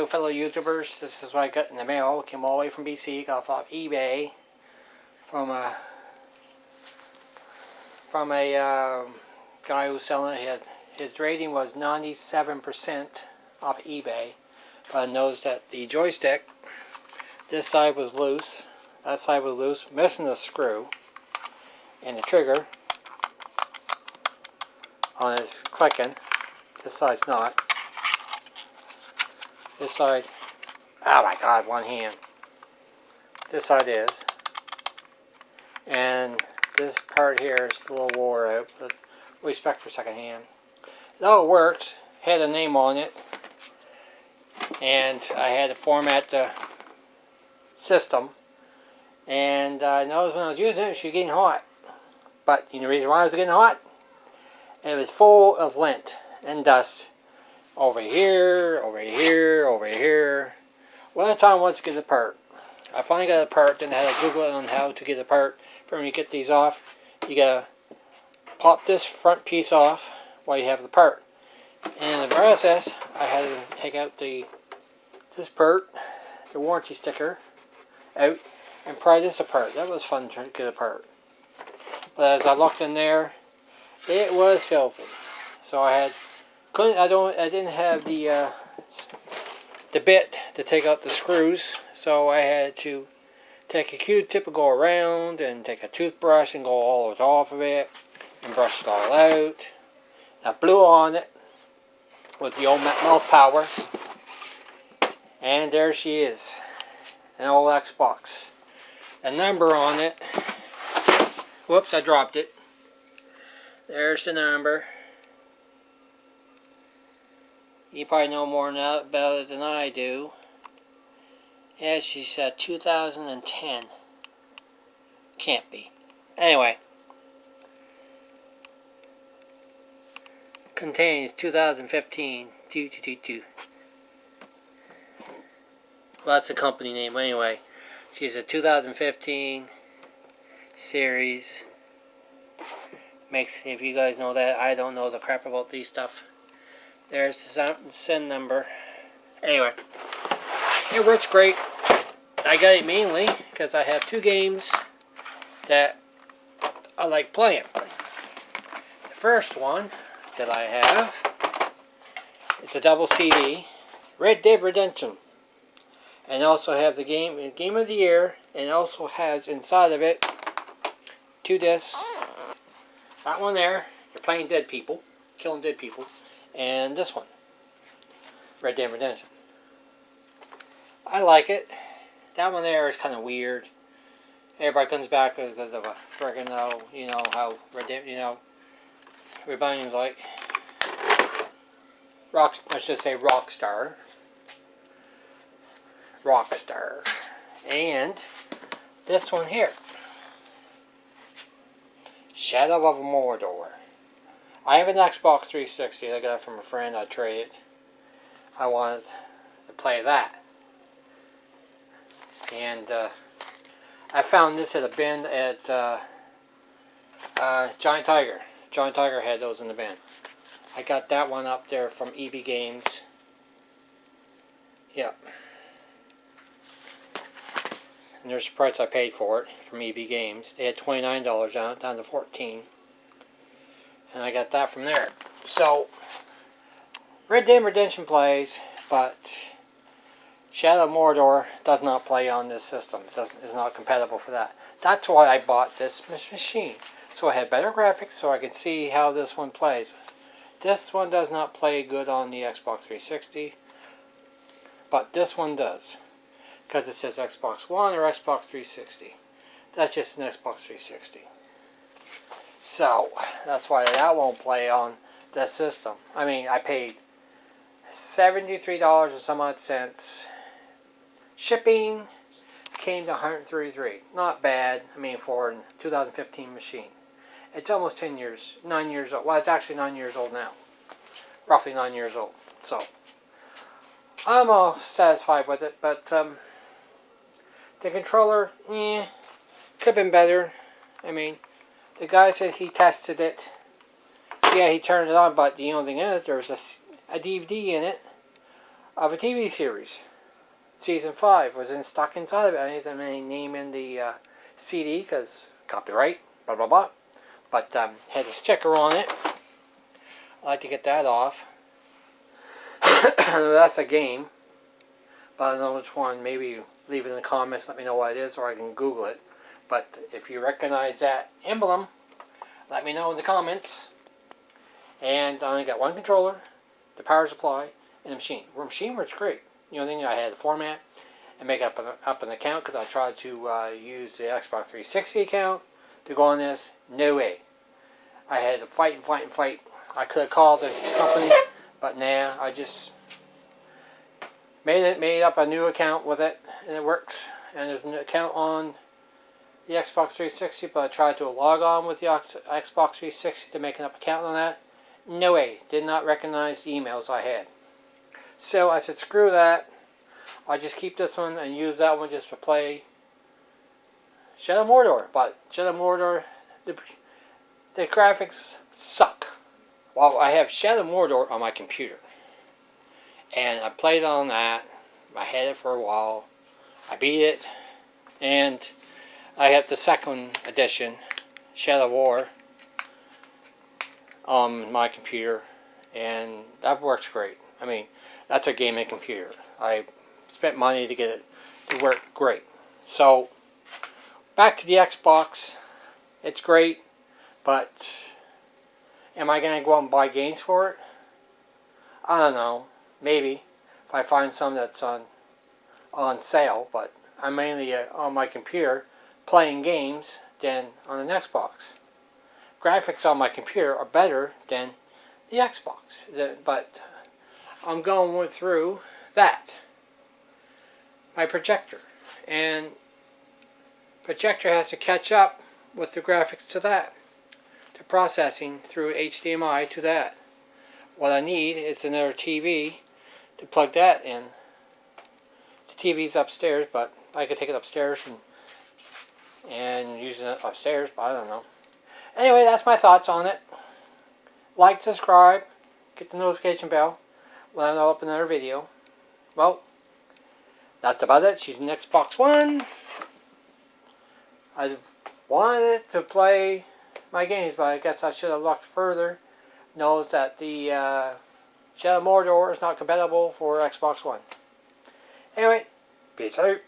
Hello fellow YouTubers, this is what I got in the mail. It came all the way from BC, got off eBay from a guy who was selling it. His rating was 97% off eBay, but I noticed that the joystick, this side was loose, that side was loose, missing the screw, and the trigger on it is clicking. This side's not. This side, oh my god, one hand. This side is. And this part here is a little wore out, but we expect for second hand. It all works. Had a name on it. And I had to format the system. And I noticed when I was using it, she was getting hot. But you know the reason why it was getting hot? It was full of lint and dust. Over here, over here, over here. One at a time wants to get it apart. I finally got it apart, then I had to Google it on how to get it apart. For when you get these off, you gotta pop this front piece off while you have the part. And in the process, I had to take out this part, the warranty sticker, out, and pry this apart. That was fun to get apart. But as I looked in there, it was filthy. So I didn't have the bit to take out the screws, so I had to take a Q-tip and go around, and take a toothbrush and go all over top of it, and brush it all out. I blew on it with the old mouth power, and there she is, an old Xbox. The number on it, whoops, I dropped it. There's the number. You probably know more about it than I do. Yeah, she's 2010. Can't be. Anyway. Contains 2015. 222. Well, that's the company name anyway. She's a 2015 series. If you guys know that, I don't know the crap about these stuff. There's the SIN number. Anyway, it works great. I got it mainly because I have two games that I like playing. The first one that I have, it's a double CD, Red Dead Redemption. And also have the game of the year, and also has inside of it 2 discs. That one there, you're playing dead people, killing dead people. And this one, Red Dead Redemption. I like it. That one there is kind of weird. Everybody comes back because of a friggin' you know how Rebellion's like. I should say Rockstar. And this one here, Shadow of Mordor. I have an Xbox 360. I got it from a friend. I traded. I wanted to play that. And I found this at a bin at Giant Tiger. Giant Tiger had those in the bin. I got that one up there from EB Games. Yep. And there's the price I paid for it from EB Games. They had $29 down to $14. And I got that from there. So, Red Dead Redemption plays, but Shadow of Mordor does not play on this system. It's not compatible for that. That's why I bought this machine. So I had better graphics so I could see how this one plays. This one does not play good on the Xbox 360. But this one does. Because it says Xbox One or Xbox 360. That's just an Xbox 360. So, that's why that won't play on this system. I mean, I paid $73 and some odd cents. Shipping came to $133. Not bad, I mean, for a 2015 machine. It's almost 9 years old. Well, it's actually 9 years old now. Roughly 9 years old. So, I'm all satisfied with it, but the controller, could have been better. I mean, the guy said he tested it. Yeah, he turned it on, but the only thing is, there's a DVD in it of a TV series. Season 5 was stuck inside of it. I need to name in the CD because copyright, blah blah blah. But had a sticker on it. I'd like to get that off. That's a game, but I don't know which one. Maybe leave it in the comments, let me know what it is, or I can Google it. But if you recognize that emblem, let me know in the comments. And I only got one controller, the power supply, and the machine. The machine works great. The only thing I had to format and make up an account because I tried to use the Xbox 360 account to go on this. No way. I had to fight and fight and fight. I could have called the company, but nah, I just made up a new account with it, and it works. And there's an account on the Xbox 360, but I tried to log on with the Xbox 360 to make an account on that. No way. Did not recognize the emails I had. So I said, screw that. I'll just keep this one and use that one just for play Shadow of Mordor. But Shadow of Mordor, the graphics suck. Well, I have Shadow of Mordor on my computer. And I played on that. I had it for a while. I beat it. And I have the second edition, Shadow of War, on my computer. And that works great. I mean, that's a gaming computer. I spent money to get it to work great. So, back to the Xbox. It's great, but am I going to go out and buy games for it? I don't know. Maybe. If I find some that's on sale. But I'm mainly on my computer playing games than on an Xbox. Graphics on my computer are better than the Xbox. But I'm going through that. My projector. And projector has to catch up with the graphics to that. To processing through HDMI to that. What I need is another TV to plug that in. The TV's upstairs, but I could take it upstairs and use it upstairs, but I don't know. Anyway, that's my thoughts on it. Like, subscribe, get the notification bell when I upload another video. Well, that's about it. She's an Xbox One. I wanted to play my games, but I guess I should have looked further. Knows that the Shadow of Mordor is not compatible for Xbox One. Anyway, peace out.